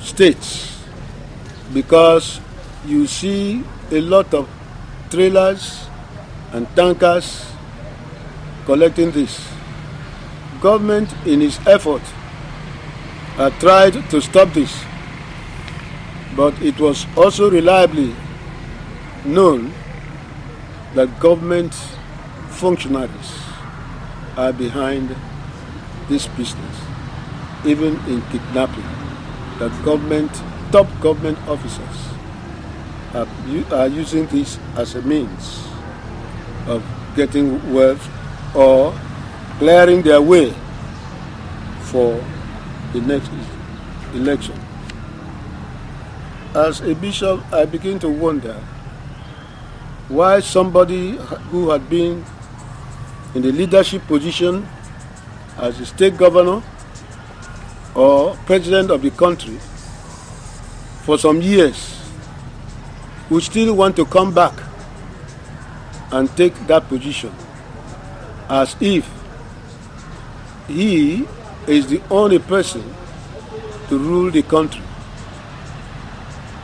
states, because you see a lot of trailers and tankers collecting this. Government, in its effort, tried to stop this, but it was also reliably known that government functionaries are behind this business, even in kidnapping, that top government officers are using this as a means of getting wealth or clearing their way for the next election. As a bishop, I begin to wonder why somebody who had been in the leadership position as a state governor or president of the country for some years would still want to come back and take that position, as if he is the only person to rule the country.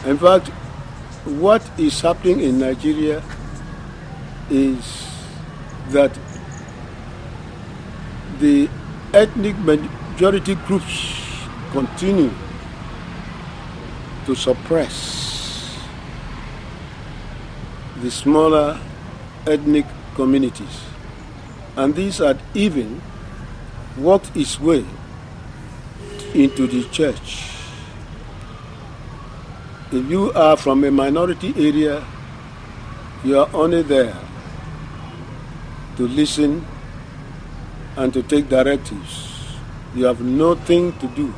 In fact, what is happening in Nigeria is that the ethnic majority groups continue to suppress the smaller ethnic communities, and these had even worked its way into the church. If you are from a minority area, you are only there to listen and to take directives. You have nothing to do.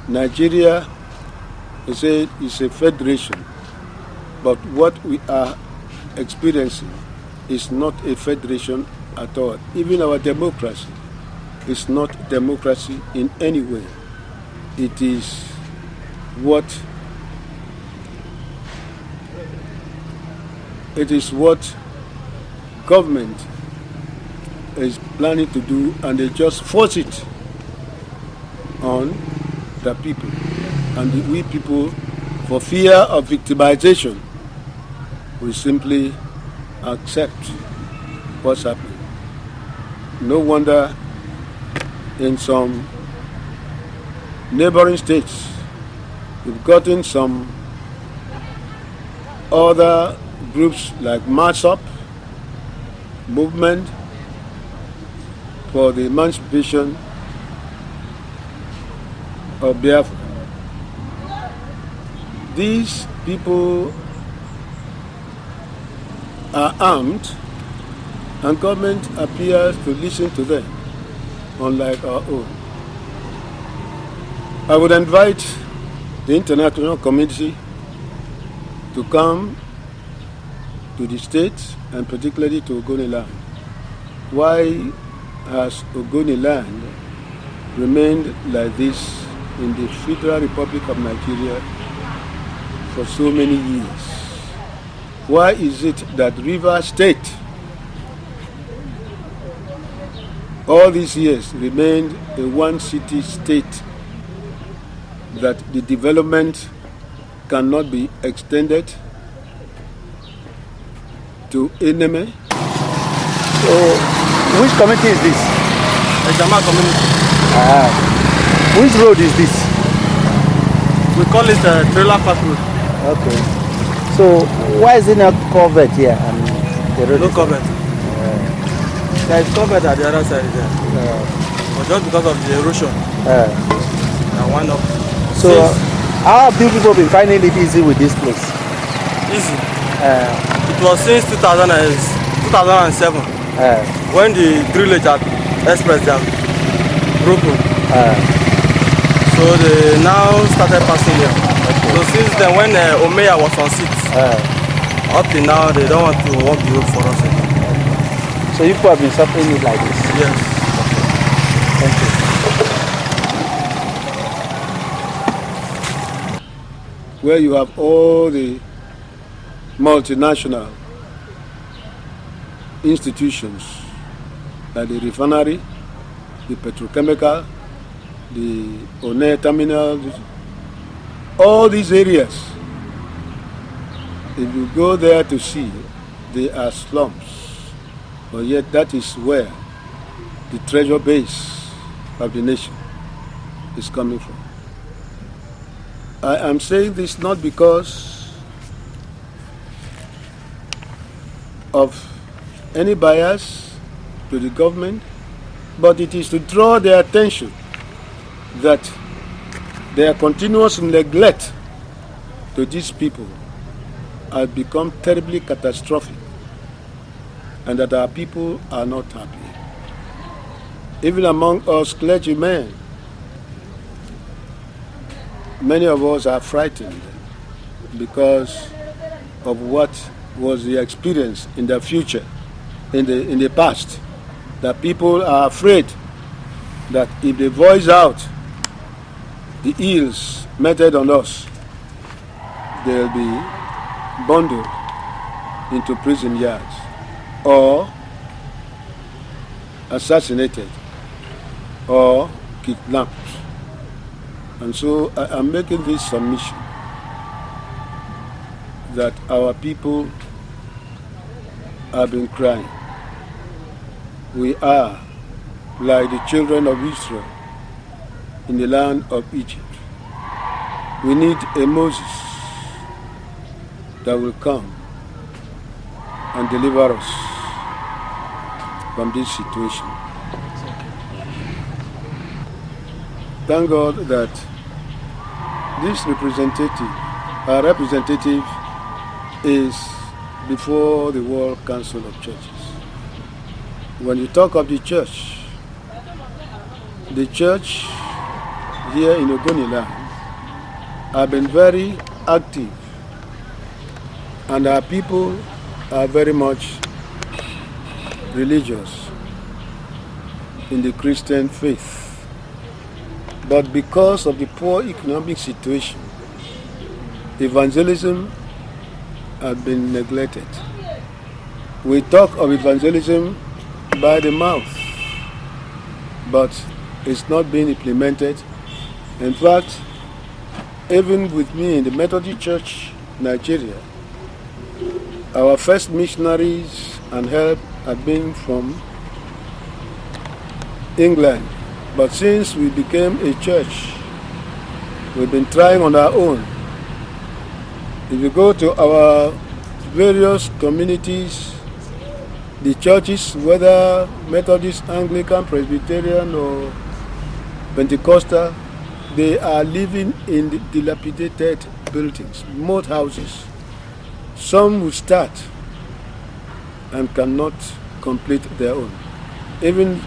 Nigeria is a federation, but what we are experiencing is not a federation at all. Even our democracy is not democracy in any way. It is what government is planning to do, and they just force it on the people. And we people, for fear of victimization, we simply accept what's happening. No wonder in some neighboring states, we've gotten some other groups like March Up, Movement for the Emancipation of Biafra. These people are armed, and government appears to listen to them, unlike our own. I would invite the international community to come to the state, and particularly to Ogoniland. Why has Ogoniland remained like this in the Federal Republic of Nigeria for so many years? Why is it that Rivers State all these years remained a one-city state, that the development cannot be extended to Eneme? So, which community is this? The Jama community. Which road is this? We call it Trailer Park Road. Okay. So, why is it not covered here? The road no covered. There is covered at the other side there. But just because of the erosion. One of. So, how have you people been finding it easy with this place? Easy. It was since 2007 when the drillage at Express Dam broken. So they now started passing here. Okay. So since then, when Omeya was on seat, up till now they don't want to walk the road for us anymore. So you people have been suffering it like this? Yes. Okay. Thank you. Where you have all the multinational institutions like the refinery, the petrochemical, the One terminal, All these areas, if you go there to see, they are slums. But yet that is where the treasure base of the nation is coming from. I am saying this not because of any bias to the government, but it is to draw their attention that their continuous neglect to these people has become terribly catastrophic, and that our people are not happy. Even among us clergymen, many of us are frightened because of what was the experience in the future, in the past, that people are afraid that if they voice out the ills meted on us, they'll be bundled into prison yards or assassinated or kidnapped. And so I am making this submission that our people have been crying. We are like the children of Israel in the land of Egypt. We need a Moses that will come and deliver us from this situation. Thank God that this our representative is before the World Council of Churches. When you talk of the church here in Ogoniland have been very active, and our people are very much religious in the Christian faith. But because of the poor economic situation, evangelism has been neglected. We talk of evangelism by the mouth, but it's not being implemented. In fact, even with me in the Methodist Church, Nigeria, our first missionaries and help have been from England. But since we became a church, we've been trying on our own. If you go to our various communities, the churches, whether Methodist, Anglican, Presbyterian, or Pentecostal, they are living in the dilapidated buildings, mud houses. Some will start and cannot complete their own. Even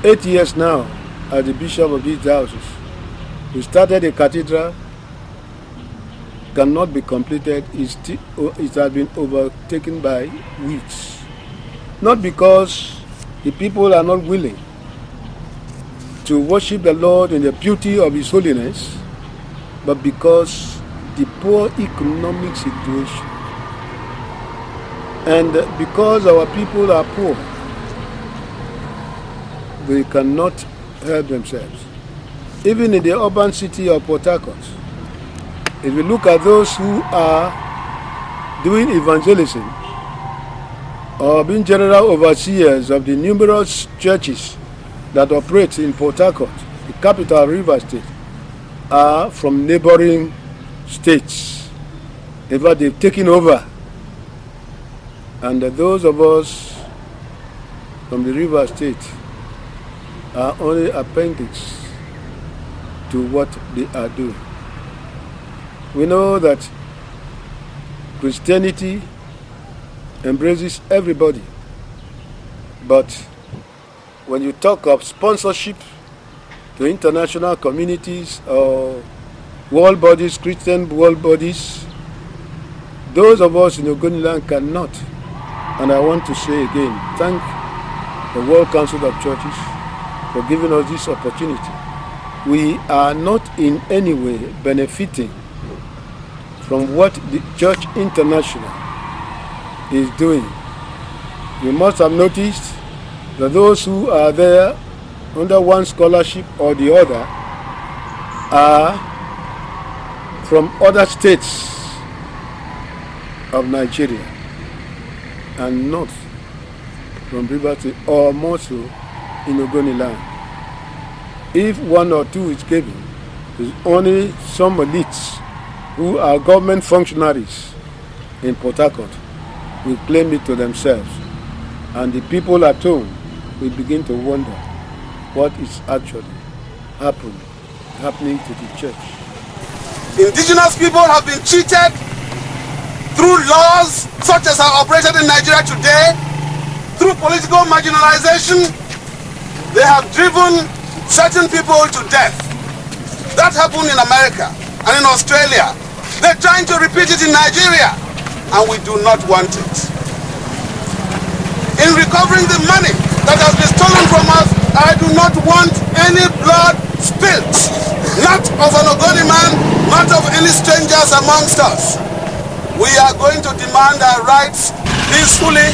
8 years now, as the bishop of these houses, we started a cathedral, cannot be completed. It has been overtaken by weeds. Not because the people are not willing to worship the Lord in the beauty of His holiness, but because the poor economic situation. And because our people are poor, they cannot help themselves. Even in the urban city of Port Harcourt, if you look at those who are doing evangelism or being general overseers of the numerous churches that operate in Port Harcourt, the capital Rivers State, are from neighboring states. In fact, they've taken over. And those of us from the Rivers State are only appendix to what they are doing. We know that Christianity embraces everybody, but when you talk of sponsorship to international communities or world bodies, Christian world bodies, those of us in Ogoniland cannot. And I want to say again, thank the World Council of Churches for giving us this opportunity. We are not in any way benefiting from what the Church International is doing. You must have noticed that those who are there under one scholarship or the other are from other states of Nigeria and not from Rivers State, or more so in Ogoni land. If one or two is given, there's only some elites who are government functionaries in Port Harcourt will claim it to themselves, and the people at home will begin to wonder what is actually happening to the church. Indigenous people have been cheated through laws such as are operated in Nigeria today, through political marginalization. They have driven certain people to death. That happened in America and in Australia. They're trying to repeat it in Nigeria, and we do not want it. In recovering the money that has been stolen from us, I do not want any blood spilt. Not of an Ogoni man, not of any strangers amongst us. We are going to demand our rights peacefully,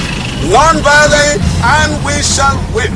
non-violently, and we shall win.